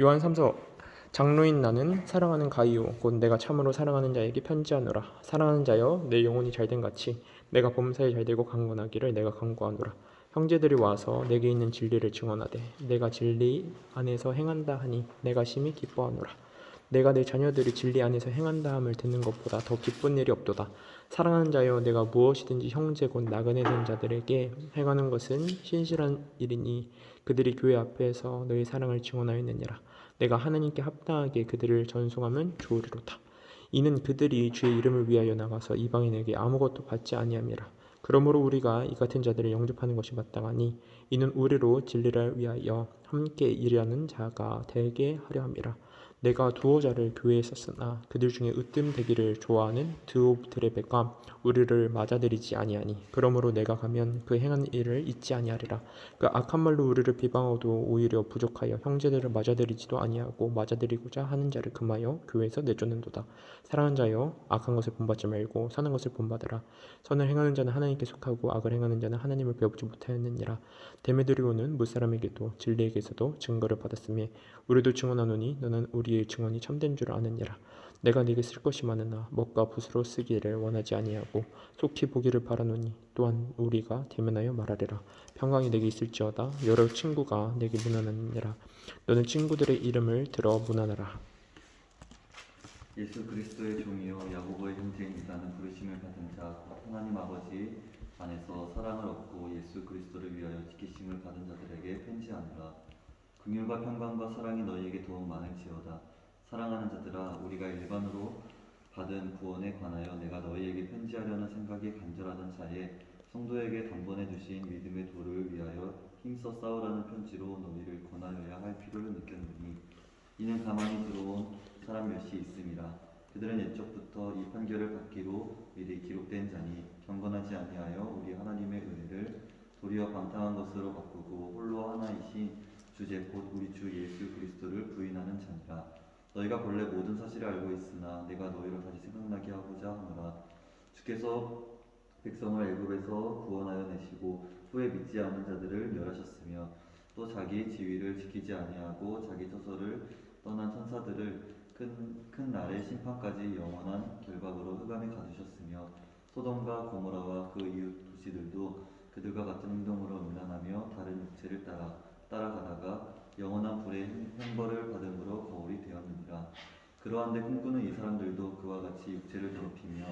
요한 3서 장로인 나는 사랑하는 가이오 곧 내가 참으로 사랑하는 자에게 편지하노라. 사랑하는 자여 내 영혼이 잘된 같이 내가 범사에 잘되고 강건하기를 내가 간구하노라. 형제들이 와서 내게 있는 진리를 증언하되 내가 진리 안에서 행한다 하니 내가 심히 기뻐하노라. 내가 내 자녀들이 진리 안에서 행한다 함을 듣는 것보다 더 기쁜 일이 없도다. 사랑하는 자여 내가 무엇이든지 형제 곧 나그네 된 자들에게 행하는 것은 신실한 일이니 그들이 교회 앞에서 너희 사랑을 증언하였느니라. 내가 하나님께 합당하게 그들을 전송하면 좋으리로다. 이는 그들이 주의 이름을 위하여 나가서 이방인에게 아무것도 받지 아니함이라. 그러므로 우리가 이 같은 자들을 영접하는 것이 마땅하니 이는 우리로 진리를 위하여 함께 일하는 자가 되게 하려 함이라. 내가 두어 자를 교회에 썼으나 그들 중에 으뜸되기를 좋아하는 드오드레베가 우리를 맞아들이지 아니하니 그러므로 내가 가면 그 행한 일을 잊지 아니하리라. 그 악한 말로 우리를 비방하도 오히려 부족하여 형제들을 맞아들이지도 아니하고 맞아들이고자 하는 자를 금하여 교회에서 내쫓는도다. 사랑하는 자여 악한 것을 본받지 말고 선한 것을 본받으라. 선을 행하는 자는 하나님께 속하고 악을 행하는 자는 하나님을 배우지 못하였느니라. 데메드리오는 무사람에게도 진리에게서도 증거를 받았으며 우리도 증언하노니 너는 우리의 증언이 참된 줄 아느니라. 내가 네게 쓸 것이 많으나 먹과 붓으로 쓰기를 원하지 아니하고 속히 보기를 바라노니 또한 우리가 대면하여 말하리라. 평강이 내게 있을지어다. 여러 친구가 내게 문안하느니라. 너는 친구들의 이름을 들어 문안하라. 예수 그리스도의 종이요 야고보의 형제인 이다는 부르심을 받은 자 하나님 아버지 안에서 사랑을 얻고 예수 그리스도를 위하여 지키심을 받은 자들에게 편지하노라. 긍휼과 평강과 사랑이 너희에게 더욱 많을지어다. 사랑하는 자들아, 우리가 일반으로 받은 구원에 관하여 내가 너희에게 편지하려는 생각이 간절하던 차에 성도에게 단번에 주신 믿음의 도를 위하여 힘써 싸우라는 편지로 너희를 권하여야 할 필요를 느꼈느니 이는 가만히 들어온 사람 몇이 있음이라. 그들은 옛적부터 이 판결을 받기로 미리 기록된 자니 경건하지 아니하여 우리 하나님의 은혜를 도리어 방탕한 것으로 바꾸고 홀로 하나이신 주제 곧 우리 주 예수 그리스도를 부인하는 자니라. 너희가 본래 모든 사실을 알고 있으나 내가 너희를 다시 생각나게 하고자 하노라. 주께서 백성을 애굽에서 구원하여 내시고 후에 믿지 않는 자들을 멸하셨으며 또 자기 지위를 지키지 아니하고 자기 처소를 떠난 천사들을 큰 날의 심판까지 영원한 결박으로 흑암에 가두셨으며 소돔과 고모라와 그 이웃 도시들도 그들과 같은 행동으로 음란하며 다른 육체를 따라가다가 영원한 불의 형벌을 받음으로 거울이 되었느니라. 그러한데 꿈꾸는 이 사람들도 그와 같이 육체를 더럽히며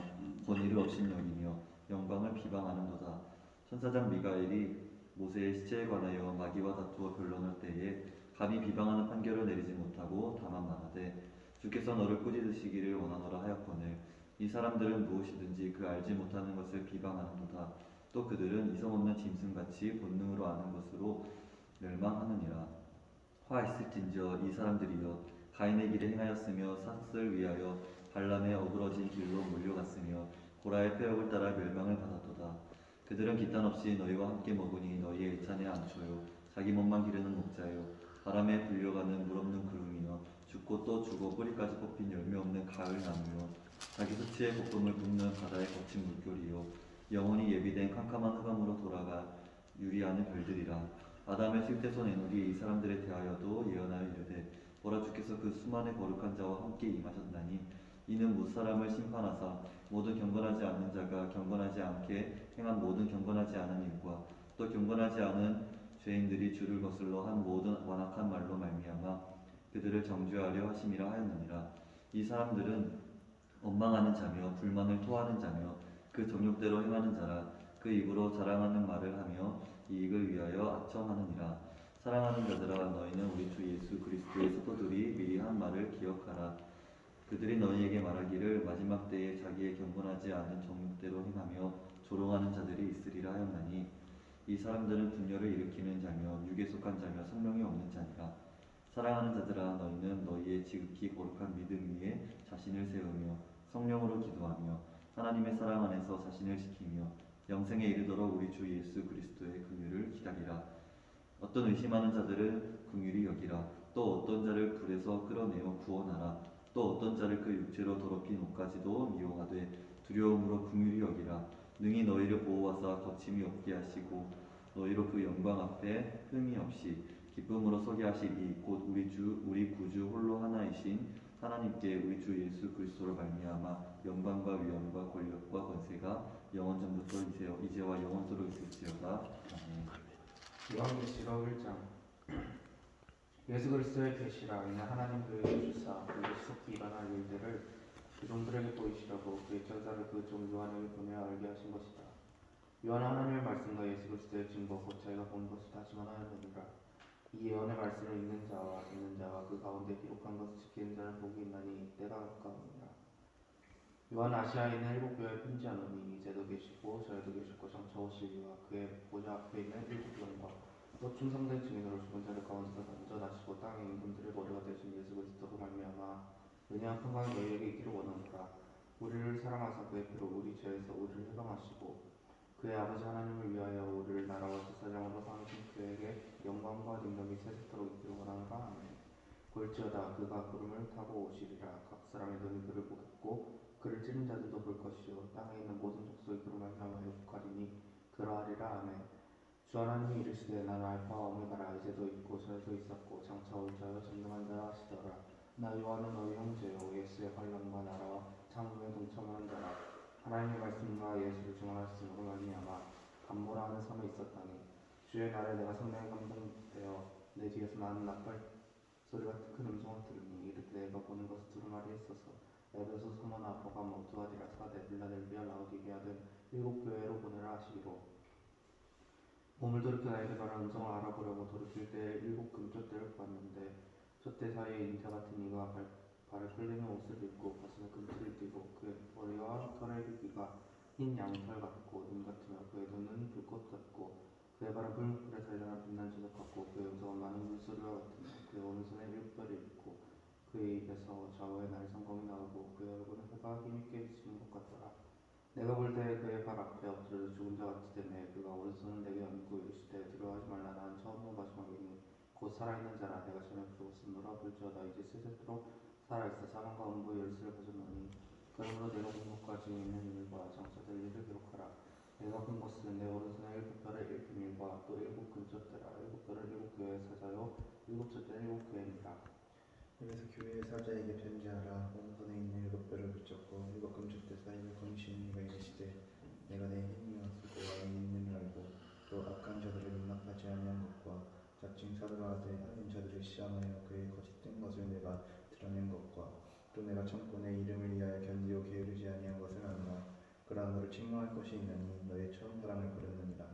권위를 업신여기며 영광을 비방하는도다. 천사장 미가엘이 모세의 시체에 관하여 마귀와 다투어 변론할 때에 감히 비방하는 판결을 내리지 못하고 다만 말하되 주께서 너를 꾸짖으시기를 원하노라 하였거늘 이 사람들은 무엇이든지 그 알지 못하는 것을 비방하는도다. 또 그들은 이성 없는 짐승같이 본능으로 아는 것으로 멸망하느니라. 화 있을진저 이 사람들이여 가인의 길에 행하였으며 삭을 위하여 발람의 어그러진 길로 몰려갔으며 고라의 폐역을 따라 멸망을 받았도다. 그들은 기탄 없이 너희와 함께 먹으니 너희의 애찬에 안초요 자기 몸만 기르는 목자요 바람에 불려가는 물없는 구름이여 죽고 또 죽어 뿌리까지 뽑힌 열매 없는 가을 나무요 자기 수치의 볶음을 붓는 바다의 거친 물결이요 영원히 예비된 캄캄한 흑암으로 돌아가 유리하는 별들이라. 아담의 실태손 에녹이 이 사람들에 대하여도 예언하여 이르되 보라 주께서 그 수많은 거룩한 자와 함께 임하셨나니 이는 무사람을 심판하사 모든 경건하지 않는 자가 경건하지 않게 행한 모든 경건하지 않은 일과 또 경건하지 않은 죄인들이 주를 거슬러 한 모든 완악한 말로 말미암아 그들을 정죄하려 하심이라 하였느니라. 이 사람들은 원망하는 자며 불만을 토하는 자며 그 정욕대로 행하는 자라. 그 입으로 자랑하는 말을 하며 이익을 위하여 아첨하느니라. 사랑하는 자들아, 너희는 우리 주 예수 그리스도의 사도들이 미리 한 말을 기억하라. 그들이 너희에게 말하기를 마지막 때에 자기의 경건하지 않은 정욕대로 행하며 조롱하는 자들이 있으리라 하였나니 이 사람들은 분열을 일으키는 자며 육에 속한 자며 성령이 없는 자니라. 사랑하는 자들아, 너희는 너희의 지극히 거룩한 믿음 위에 자신을 세우며 성령으로 기도하며 하나님의 사랑 안에서 자신을 지키며 영생에 이르도록 우리 주 예수 그리스도의 긍휼을 기다리라. 어떤 의심하는 자들을 긍휼히 여기라. 또 어떤 자를 불에서 끌어내어 구원하라. 또 어떤 자를 그 육체로 더럽힌 옷까지도 미워하되 두려움으로 긍휼히 여기라. 능히 너희를 보호하사 거침이 없게 하시고 너희로 그 영광 앞에 흠이 없이 기쁨으로 서게 하시리. 곧 우리 구주 홀로 하나이신 하나님께 우리 주 예수 그리스도로 말미암아 영광과 위엄과 권력과 권세가 영원 전부터 이제와 영원토록 있을지어다. 아멘. 요한계시록 1장. 예수 그리스도의 계시라. 이는 하나님 교회에 주사 그의 속히 일어날 일들을 그 종들에게 보이시려고 그의 천사를 그 종 요한에게 보내어 알게 하신 것이다. 요한은 하나님의 말씀과 예수 그리스도의 증거 곧 자기가 본 것을 다시만 하느니라. 이 예언의 말씀을 읽는 자와 듣는 자와 그 가운데 기록한 것을 지키는 자는 복이 있나니 때가 가까우니라. 요한 아시아에 있는 일곱 교회에 편지하노니 이제도 계시고 저에도 계시고 장차 오실 이와 그의 보좌 앞에 있는 일곱 영과 또 충성된 증인으로 죽은 자들 가운데서 단전하시고 땅의 임금들의 머리가 되신 예수 그리스도로 말미암아 은혜와 평강이 너희에게 있기를 원하노라. 우리를 사랑하사 그의 피로 우리 죄에서 우리를 해방하시고 그의 아버지 하나님을 위하여 우리를 나라와 제사장으로 삼으신 그에게 영광과 능력이 세세토록 있기를 원하노라. 아멘. 볼지어다 그가 구름을 타고 오시리라. 각 사람의 눈이 그를 보겠고 그를 찌른 자들도 볼 것이요 땅에 있는 모든 족속이 그로 말미암아 회복하리니 그러하리라. 아멘. 주 하나님이 이르시되 나는 알파와 오메가라. 이제도 있고 저에도 있었고 장차 올 자요 전능한 자라 하시더라. 나 요한은 너희 형제요 예수의 환난과 나라와 장um에 동참하는 자라. 하나님의 말씀과 예수를 증언하였으므로 말미암아 감모라 하는 섬에 있었다니 주의 날에 내가 성령에 감동되어 내 뒤에서 나는 나팔 소리 같은 큰 음성을 들으니 이르되 내가 보는 것을 두루마리 했소서. 에베소, 서머나, 버가모, 두아디라, 사데, 빌라델비아, 라오디게아 등 일곱 교회로 보내라 하시기로 몸을 돌이켜 나에게 말한 음성을 알아보려고 돌이킬 때 일곱 금쪽대를 보았는데 촛대 사이에 인자 같은 이가 발에 끌리는 옷을 입고 가슴에 금띠를 띠고 그의 머리와 털의 길이가 흰 양털 같고 눈 같으며 그의 눈은 불꽃 같고 그의 발은 불목불에 달려난 빛난 주석 같고 그의 음성은 많은 물소리와 같으며 그의 오른손에 일곱 별이 있고 그의 입에서 좌우에 날성검이 나오고 그의 얼굴은 해가 힘있게 비치는 것 같더라. 내가 볼 때 그의 발 앞에 엎드려져 죽은 자 같이 되매 그가 오른손을 내게 얹고 이르시되 두려워하지 말라. 나는 처음이요 마지막이니 곧 살아있는 자라. 내가 전에 죽었으므로 볼지어다 이제 세세토록 살아있어 사망과 음부의 열쇠를 가졌노니 그러므로 내가 본 것과 지금 있는 일과 장차 될 일을 기록하라. 내가 본 것은 내 오른손에 일곱 별의 일품일과 또 일곱 금숫대라. 일곱 별은 일곱 교회의 사자요 일곱 숫대는 일곱 교회니라. 그래서 교회의 사자에게 편지하라. 오른손에 있는 일곱 뼈를 붙잡고 일곱 금축대 사이를 거니시는 이가 이르시되 내가 내 힘이와 수고와 이 있는 알고 또 악한 자들을 용납하지 아니한 것과 자칭 사도라 하되 아닌 자들을 시험하여 그의 거짓된 것을 내가 드러낸 것과 또 내가 참고 내 이름을 위하여 견디고 게으르지 아니한 것을 아노라. 그러나 너를 책망할 것이 있나니 너의 처음 사랑을 버렸느니라.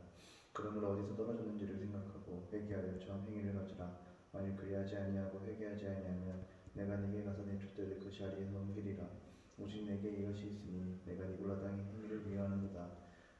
그러므로 어디서 떨어졌는지를 생각하고 회개하여 처음 행위를 가지라. 만일 그리하지 아니하고 회개하지 아니하면 내가 네게 가서 내 촛대를 그 자리에서 옮기리라. 오직 내게 이것이 있으니 내가 니골라 당의 행위를 미워하는도다.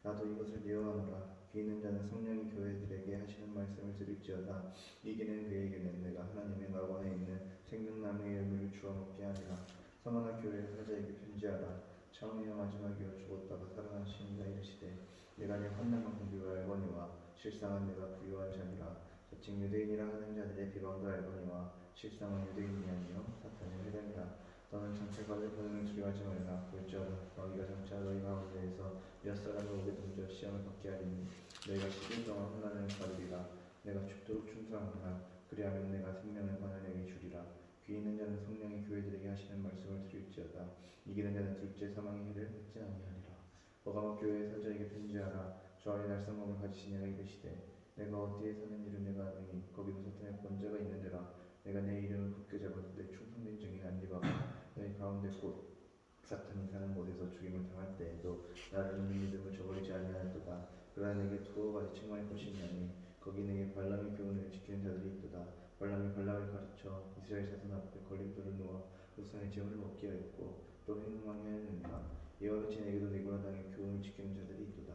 나도 이것을 미워하노라. 귀 있는 자는 성령이 교회들에게 하시는 말씀을 들을지어다. 이기는 그에게는 내가 하나님의 낙원에 있는 생명나무의 열매를 주어 먹게 하리라. 서머나 교회의 사자에게 편지하라. 처음이요 마지막이요 죽었다가 살아나신 이가 이르시되 내가 내 환난과 공비를 알거니와 실상은 내가 부유한 자니라. 자칭 유대인이라 하는 자들의 비방도 알거니와 실상은 유대인이 아니요 사탄의 회당이라. 너는 장차 받을 고난을 두려워하지 말라. 볼지어다 너희가 장차 너희 가운데에서 몇 사람을 오게 던져 시험을 받게 하리니 너희가 10일 동안 환난을 받으리라. 내가 죽도록 충성하라. 그리하면 내가 생명을 바늘에게 주리라. 귀 있는 자는 성령이 교회들에게 하시는 말씀을 들을지어다. 이기는 자는 둘째 사망의 해를 받지 아니하리라. 버가모 교회의 사자에게 편지하라. 좌우의 날성검을 가지신 이가 이르시되 내가 어디에 사는지를 내가 아느니 거기도 사탄의 권자가 있는데라. 내가 내 이름을 굳게 잡아도 내 충성된 증인 안디바가 너희 가운데 곧 사탄이 사는 곳에서 죽임을 당할 때에도 나를 믿는 믿음을 저버리지 아니하였도다. 그러나 내게 두어 가지 책망할 것이 있나니 거기 내게 발람의 교훈을 지키는 자들이 있도다. 발람이 발락을 가르쳐 이스라엘 자손 앞에 걸림돌을 놓아 그 손에 재물을 먹게 하였고 또 행동하게 하였느니라. 이와 같이 내게도 니고라 당의 교훈을 지키는 자들이 있도다.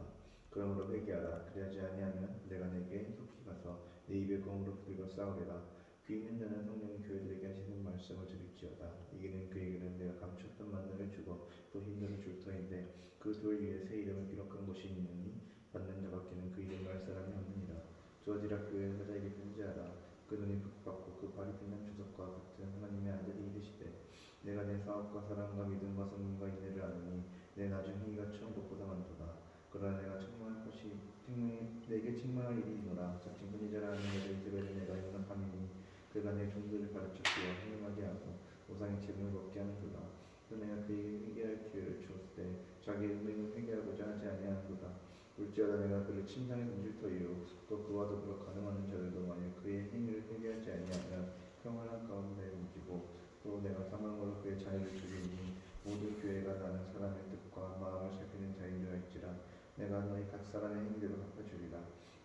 그러므로 회개하라. 그리하지 아니하면 내가 내게 속히 가서 내 입에 검으로 붙들고 싸우리라. 귀 있는 자는 성령이 교회들에게 하시는 말씀을 들을지어다. 이기는 그에게는 내가 감추었던 만나를 주고 또 흰돌을 줄 터인데 그 돌 위에 새 이름을 기록한 곳이 있느니 받는 자밖에는 그 이름을 알 사람이 없느니라. 두아디라 교회의 사자에게 편지하라. 그 눈이 불같고 그 발이 빛난 주석과 같은 하나님의 아들이 이르시되 내가 내 사업과 사랑과 믿음과 성민과 인내를 아느니 내 나중 행위가 처음 것보다 많도다. 그러나 내가 내게 책망할 일이노라. 자칭 선지자라는 여자 이세벨을 내가 용납함이니 그가 내 종들을 가르쳤고 행음하게 하고 우상의 제물을 먹게 하는도다. 또 내가 그에게 회개할 기회를 주었을 때 자기의 음행을 회개하고자 하지 아니하는도다. 울지어다 내가 그를 침상에 던질 터이요 또 그와 더불어 가늠하는 자들도 만일 그의 행위를 회개하지 아니하면 평을 한가운데 옮기고 또 내가 사망으로 그의 자녀를 죽이니 모두 교회가 나는 사람의 뜻과 마음을 살피는 자인 줄 알지라. 내가 너희 각 사람의 행위대로 갚아주리라.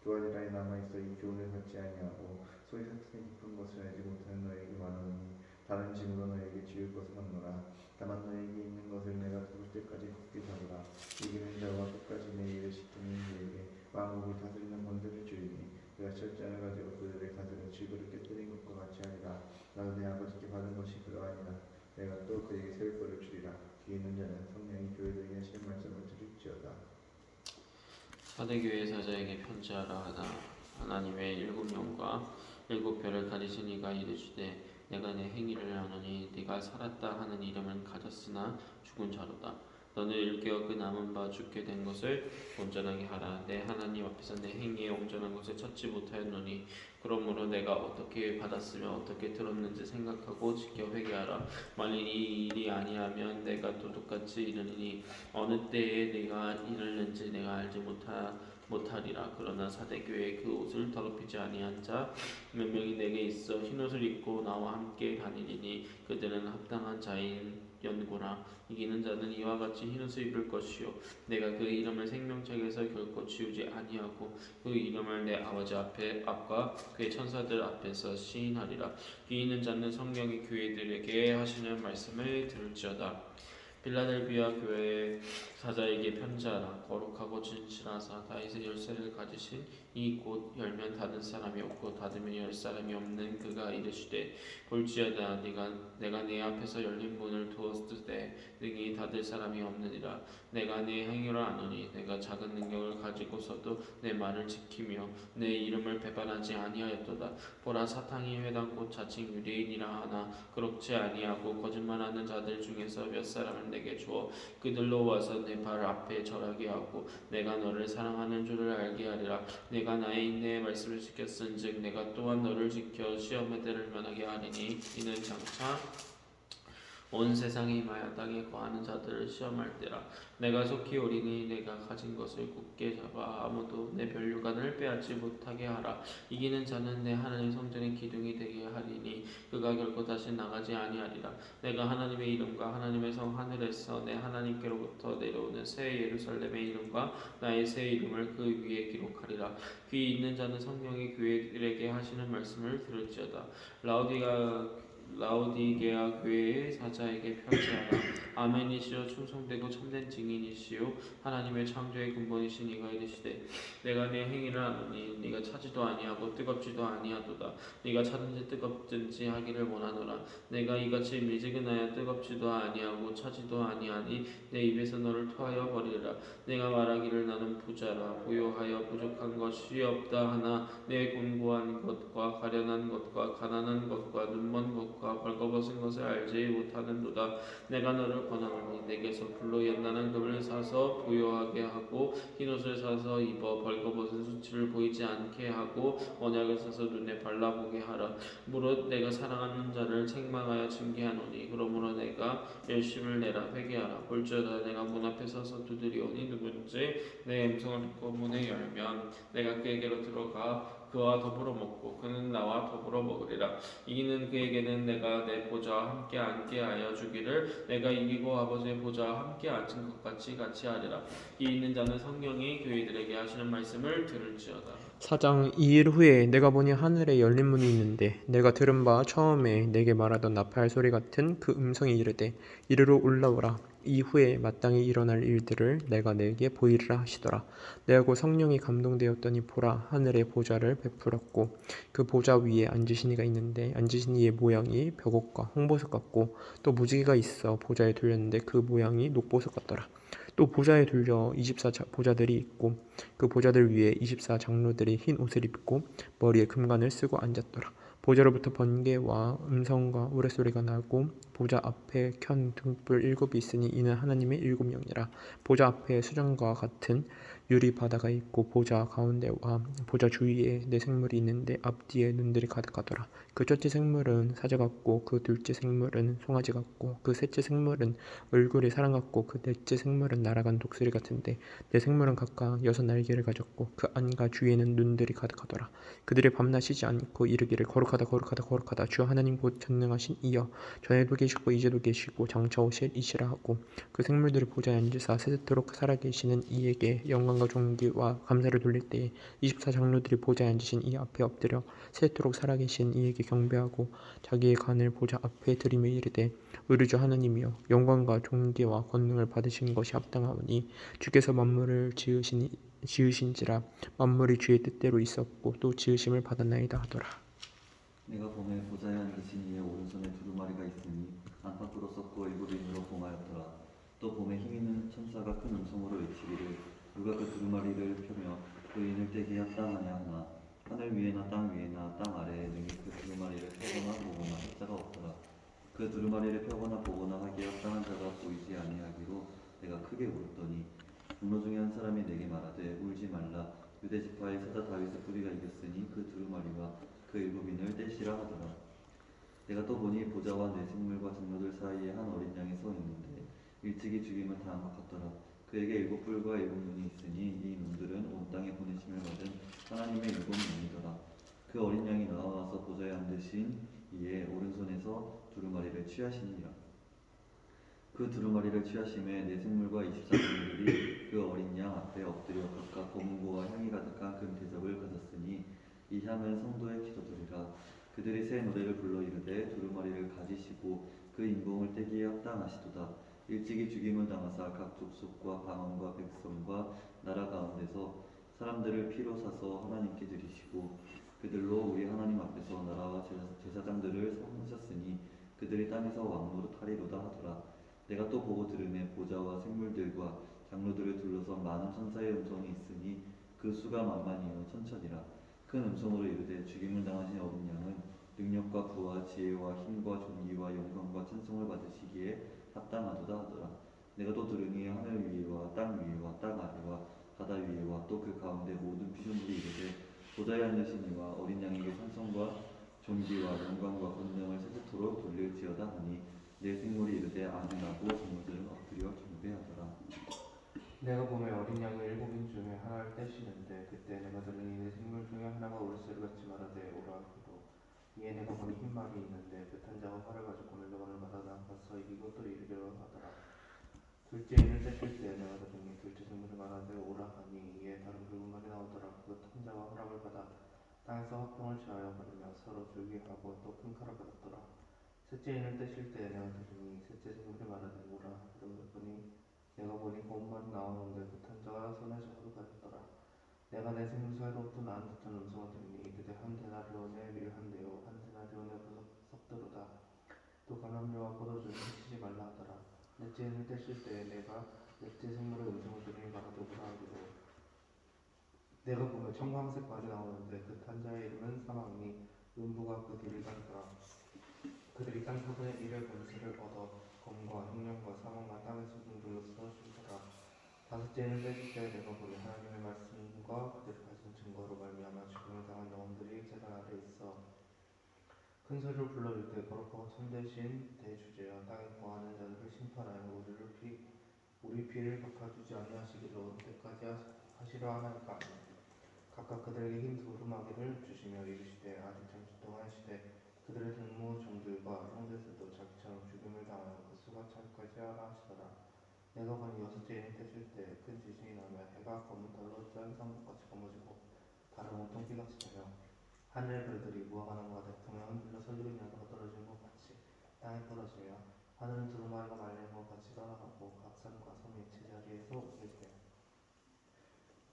두 아들아이 남아있어 이 교훈을 받지 아니하고 소위 사탄의 깊은 것을 알지 못하는 너에게 말하노니 다른 짐으로 너에게 지을 것은 없노라. 다만 너에게 있는 것을 내가 죽을 때까지 굳게 잡으라. 이기는 자와 끝까지 내 일을 지키는 이에게 왕국을 다스리는 권세를 주리니 그가 철장을 가지고 그들의 가슴에 질그릇 깨뜨린 것과 같이 하리라. 나도 내 아버지께 받은 것이 그러하니라. 내가 또 그에게 세울 것을 주리라. 귀 있는 자는 성령이 교회들에게 하시는 말씀을 들을지어다. 사대교회 사자에게 편지하라. 하나님의 일곱 영과 일곱 별을 가리신 이가 이르시되 내가 내 행위를 아노니 네가 살았다 하는 이름은 가졌으나 죽은 자로다. 너는 일깨어 그 남은 바 죽게 된 것을 온전하게 하라. 내 하나님 앞에서 내 행위에 온전한 것을 찾지 못하였노니 그러므로 내가 어떻게 받았으며 어떻게 들었는지 생각하고 지켜 회개하라. 만일 이 일이 아니하면 내가 또 똑같이 이르니 어느 때에 내가 이르는지 내가 알지 못하리라. 그러나 사대교회의 그 옷을 더럽히지 아니한 자 몇 명이 내게 있어 흰옷을 입고 나와 함께 다니리니 그들은 합당한 자인 연고라. 이기는 자는 이와 같이 흰옷을 입을 것이요 내가 그 이름을 생명책에서 결코 지우지 아니하고 그 이름을 내 아버지 앞과 그의 천사들 앞에서 시인하리라. 귀 있는 자는 성령이 교회들에게 하시는 말씀을 들을지어다. 빌라델비아 교회 사자에게 편지하라. 거룩하고 진실하사 다윗의 열쇠를 가지신 이 곧 열면 닫은 사람이 없고 닫으면 열 사람이 없는 그가 이르시되 볼지어다 내가 내 앞에서 열린 문을 두었을 때 능히 닫을 사람이 없느니라. 내가 내 행위를 아노니 내가 작은 능력을 가지고서도 내 말을 지키며 내 이름을 배반하지 아니하였도다. 보라 사탕이 회당 곧 자칭 유대인이라 하나 그렇지 아니하고 거짓말하는 자들 중에서 몇 사람을 내게 주어 그들로 와서 내 발 앞에 절하게 하고 내가 너를 사랑하는 줄을 알게 하리라. 내가 나의 인내의 말씀을 지켰은즉 내가 또한 너를 지켜 시험의 때를 면하게 하리니 이는 장차 온 세상이 마땅히 거하는 자들을 시험할 때라. 내가 속히 오리니 내가 가진 것을 굳게 잡아 아무도 내 면류관을 빼앗지 못하게 하라. 이기는 자는 내 하나님 성전의 기둥이 되게 하리니 그가 결코 다시 나가지 아니하리라. 내가 하나님의 이름과 하나님의 성 하늘에서 내 하나님께로부터 내려오는 새 예루살렘의 이름과 나의 새 이름을 그 위에 기록하리라. 귀 있는 자는 성령이 교회들에게 하시는 말씀을 들을지어다. 라오디게아 교회의 사자에게 편지하라. 아멘이시여 충성되고 참된 증인이시요 하나님의 창조의 근본이신 이가 이르시되 내가 내 행위를 아노니 네가 차지도 아니하고 뜨겁지도 아니하도다. 네가 차든지 뜨겁든지 하기를 원하노라. 내가 이같이 미지근하여 뜨겁지도 아니하고 차지도 아니하니 내 입에서 너를 토하여 버리리라. 내가 말하기를 나는 부자라 부요하여 부족한 것이 없다 하나 내 곤고한 것과 가련한 것과 가난한 것과 눈먼 것과 벌거벗은 것을 알지 못하는도다. 내가 너를 권하노니 내게서 불로 연단한 금을 사서 부요하게 하고 흰옷을 사서 입어 벌거벗은 수치를 보이지 않게 하고 언약을 사서 눈에 발라보게 하라. 무릇 내가 사랑하는 자를 책망하여 징계하노니 그러므로 내가 열심을 내라. 회개하라. 볼지어다 내가 문 앞에 서서 두드리오니 누구든지 내 음성을 듣고 문을 열면 내가 그에게로 들어가 그와 더불어 먹고 그는 나와 더불어 먹으리라. 이기는 그에게는 내가 내 보좌와 함께 앉게 하여 주기를 내가 이기고 아버지의 보좌와 함께 앉은 것 같이 하리라. 이 있는 자는 성령이 교회들에게 하시는 말씀을 들을지어다. 4장 2일 후에 내가 보니 하늘에 열린 문이 있는데 내가 들은 바 처음에 내게 말하던 나팔 소리 같은 그 음성이 이르되 이리로 올라오라. 이후에 마땅히 일어날 일들을 내가 내게 보이리라 하시더라. 내가 곧 성령이 감동되었더니 보라 하늘에 보좌를 베풀었고 그 보좌 위에 앉으신 이가 있는데 앉으신 이의 모양이 벽옷과 홍보석 같고 또 무지개가 있어 보좌에 둘렸는데 그 모양이 녹보석 같더라. 또 보좌에 둘려 24 보좌들이 있고 그 보좌들 위에 24 장로들이 흰 옷을 입고 머리에 금관을 쓰고 앉았더라. 보좌로부터 번개와 음성과 우레소리가 나고 보좌 앞에 켠 등불 7이 있으니 이는 하나님의 7영이라. 보좌 앞에 수정과 같은 유리 바다가 있고 보좌 가운데와 보좌 주위에 네 생물이 있는데 앞뒤에 눈들이 가득하더라. 그 첫째 생물은 사자 같고 그 둘째 생물은 송아지 같고 그 셋째 생물은 얼굴이 사람 같고 그 넷째 생물은 날아간 독수리 같은데 네 생물은 각각 6날개를 가졌고 그 안과 주위에는 눈들이 가득하더라. 그들이 밤낮 쉬지 않고 이르기를 거룩하다 거룩하다 거룩하다 주 하나님 곧 전능하신 이여 전에도 계시고 이제도 계시고 장차 오실 이시라 하고 그 생물들이 보좌에 앉으사 세세토록 살아계시는 이에게 영광과 존귀와 감사를 돌릴 때에 24장로들이 보좌에 앉으신 이 앞에 엎드려 세세토록 살아계신 이에게 경배하고 자기의 간을 보좌 앞에 들이며 이르되 우리 주 하나님이여 영광과 존귀와 권능을 받으신 것이 합당하오니 주께서 만물을 지으신지라 만물이 주의 뜻대로 있었고 또 지으심을 받았나이다 하더라. 내가 봄에 보좌에 앉으신 이의 오른손에 두루마리가 있으니 안팎으로 썩고 일곱인으로 봉하였더라. 또 봄에 힘있는 천사가 큰 음성으로 외치기를 누가 그 두루마리를 펴며 그 인을 떼기에 합당하냐 하나 하늘 위에나 땅 위에나 땅 아래에 능히 그 두루마리를 펴거나 보거나 할 자가 없더라. 그 두루마리를 펴거나 보거나 하기에 합당한 자가 보이지 아니하기로 내가 크게 울었더니 장로 중에 한 사람이 내게 말하되 울지 말라 유대 지파의 사자 다윗의 뿌리가 이겼으니 그 두루마리와 그 일곱인을 떼시라 하더라. 내가 또 보니 보좌와 네 생물과 장로들 사이에 한 어린 양이 서 있는데 일찍이 죽임을 당한 것 같더라. 그에게 일곱 뿔과 일곱 눈이 있으니 이 눈들은 온 땅에 보내심을 받은 하나님의 일곱 눈이더라. 그 어린 양이 나와서 보좌에 앉으신 이의 오른손에서 두루마리를 취하시니라. 그 두루마리를 취하심에 네 생물과 24장로들이 그 어린 양 앞에 엎드려 각각 검은고와 향이 가득한 금 대접을 가졌으니 이 향은 성도의 기도들이라. 그들이 새 노래를 불러 이르되 두루마리를 가지시고 그 인공을 떼기에 합당하시도다. 일찍이 죽임을 당하사 각 족속과 방언과 백성과 나라 가운데서 사람들을 피로 사서 하나님께 드리시고 그들로 우리 하나님 앞에서 나라와 제사장들을 섬기셨으니 그들이 땅에서 왕노릇 하리로다 하더라. 내가 또 보고 들으매 보좌와 생물들과 장로들을 둘러선 많은 천사의 음성이 있으니 그 수가 만만이요 천천이라. 큰 음성으로 이르되 죽임을 당하신 어린 양은 능력과 부와 지혜와 힘과 존귀와 영광과 찬송을 받으시기에 합당하도다 하더라. 내가 또 들으니 하늘 위와 땅 위와 땅 아래와 바다 위와 또 그 가운데 모든 피조물이 이르되 보좌에 앉으신 이와 어린 양에게 찬송과 존귀와 영광과 권능을 세세토록 돌릴지어다 하니 내 생물이 이르되 아멘하고 장로들은 엎드려 경배하더라. 내가 봄에 어린 양이 7인 중에 하나를 떼시는데 그때 내가 들으니 네 생물 중에 하나가 울소리 같이 말하되 오라 하기로 이에 내가 보니 흰 말이 있는데 그 탄자가 활을 가지고 멸망을 받아 나가서 이기고 또 이르기로 하더라. 둘째 인을 떼실 때 내가 들으니 둘째 생물이 말하되 오라 하니 이에 다른 붉은 말이 나오더라. 그 탄자가 허락을 받아 땅에서 화평을 취하여 버리며 서로 줄기하고 또 큰 칼을 받았더라. 셋째 인을 떼실 때 내가 들으니 셋째 생물이 말하되 오라 하기로 보니 내가 보니 고운 말이 나오는데 그 탄자가 손에 잡아도 가졌더라. 내가 내 생물 사이로부터 나는 듯한 음성을 들으니 이르되 한 데나리온의 밀 한 대요 한 데나리온의 석대로다. 또 감람류와 포도주는 해치지 말라 하더라. 넷째 인을 떼실 때에 내가 넷째 생물의 음성을 들으니 말하되 오라 하기로 내가 보며 청광색 말이 나오는데 그 탄자의 이름은 사망이니 음부가 그 뒤를 따르더라. 그들이 땅 4분의 1의 권세를 얻어 검과 흉년과 사망과 땅의 소중들로서 죽더라. 다섯째 인을 떼실 때 내가 보니 하나님의 말씀과 그들이 가진 증거로 말미암아 죽음을 당한 영혼들이 제단 아래 있어 큰 소리로 불러 이르되 거룩하고 참되신 대주제여 땅에 거하는 자들을 심판하여 우리 피를 갚아주지 아니하시기로 때까지 하시려 하나이까. 각각 그들에게 흰 두루마기를 주시며 이르시되 아직 잠시 동안 시되 그들의 동무 종들과 형제들도 자기처럼 죽임을 당하여 그 수가 차기까지 하라 하시더라. 내가 보니 여섯째 인을 떼실 때 큰 지진이 나며 해가 검은 털로 짠 쌍복같이 검어지고 달은 온통 피같이 되며 하늘의 별들이 무화과 나무가 대풍에 흔들려 설리는 야도가 떨어지는 것 같이 땅에 떨어지며 하늘은 두루마리가 말리는 것 같이 따라가고 각 산과 섬이 제자리에서 옮겨지며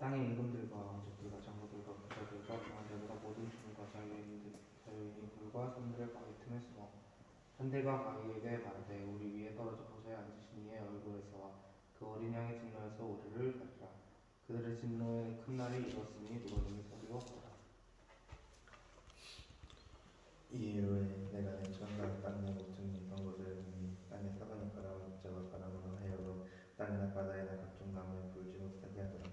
땅의 임금들과 왕족들과 장로들과 부자들과 강한 자들과 모든 주민과 자유인들과 산들의 바위 틈에 숨어 현대가 바위에게 말하되 우리 위에 떨어져 보좌에 앉으신 이의 얼굴에서와 그 어린 양의 진노에서 우리를 가리라. 그들의 진노의 큰 날이 이뤘으니 누가 능히 서리요 하더라. 이후에 내가 내 천사를 땅내 모퉁이 방고를 능히 땅에 사방에 바람을 붙잡아 바람으로 하여금 땅이나 바다에나 각종 나무에 불지 못하게 하더라.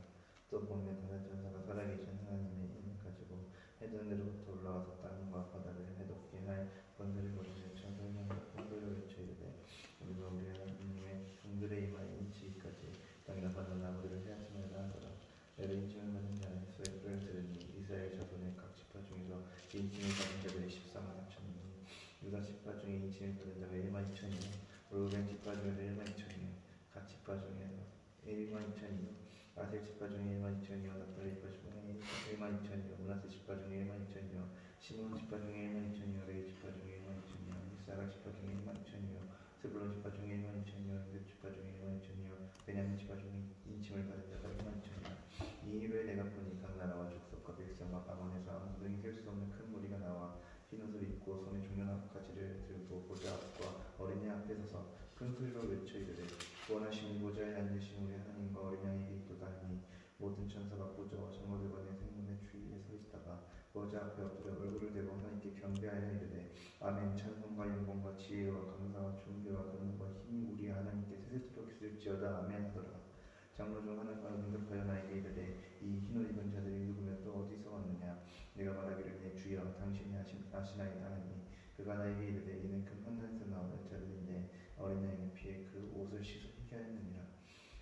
또 보면 다른 천사가 살아계신 하나님의 힘을 가지고 해전으로부터 올라와서 땅과 바다를 해롭게 할 번들을 거두며 천사를 향하여 번들을 외쳐 이르되 우리가 우리 하나님의 종들의 이마에 인치기까지 땅이나 바다 나무들을 해하지 말라 하더라. 내가 인침을 받은 자의 소리를 들으니 이스라엘 자손의 각 지파 중에서 인침을 받은 자들이 14만 4천이니 유다 지파 중에 인침을 받은 자가 1만 2천이요 르우벤 지파 중에서 1만 2천이요 갓 지파 중에서 1만 2천이요 아셀 지파 중에 1만 2천이요 납달리 지파 중에 1만 2천이요 므낫세 지파 중에 1만 2천이요 시므온 지파 중에 1만 2천이요 레위 지파 중에 1만 2천이요 이사갈 지파 중에 1만 2천이요 스불론 지파 중에 1만 2천이요 르 지파 중에 1만 2천이요 베냐민 지파 중에 인침을 받은 자가 1만 2천이요 이 일을 내가 보니 각 나라와 족속과 백성과 방언에서 아무도 능히 셀 수 없는 큰 무리가 나와 흰옷을 입고 손에 종려나무 가지를 들고 보좌 앞과 어린양 앞에 서서 큰 소리로 외쳐 이르되 구원하시는 보좌에 앉으신 우리 하나님과 어린 양에게 있도다 하니 모든 천사가 보좌와 장로들과 내 생명의 주위에 서 있다가 보좌 앞에 엎드려 얼굴을 대고 하나님께 경배하여 이르되 아멘. 찬송과 영광과 지혜와 감사와 존귀와 권능과 힘이 우리 하나님께 세세토록 있을지어다. 아멘 하더라. 장로 중 하나가 응답하여 나에게 이르되 이 흰옷 입은 자들이 누구며 또 어디서 왔느냐. 내가 말하기를 내 주여 당신이 아시나이다 하니 그가 나에게 이르되 이는 큰 환난에서 나오는 자들인데 어린 양의 피에 그 옷을 씻게 하였느니라.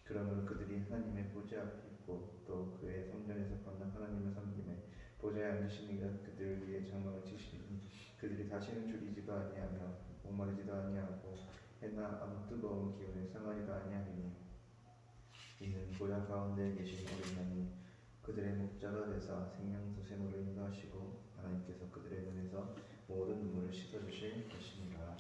그러므로 그들이 하나님의 보좌 앞에 있고 또 그의 성전에서 받는 하나님을 섬기매 보좌에 앉으신 이가 그들 위에 장막을 치시니 그들이 다시는 줄이지도 아니하며 목마르지도 아니하고 해나 아무 뜨거운 기운에 상하지도 아니하리니 이는 보좌 가운데 계신 어린 양이 그들의 목자가 되사 생명수 샘으로 인도하시고 하나님께서 그들의 눈에서 모든 눈물을 씻어주실 것이니라.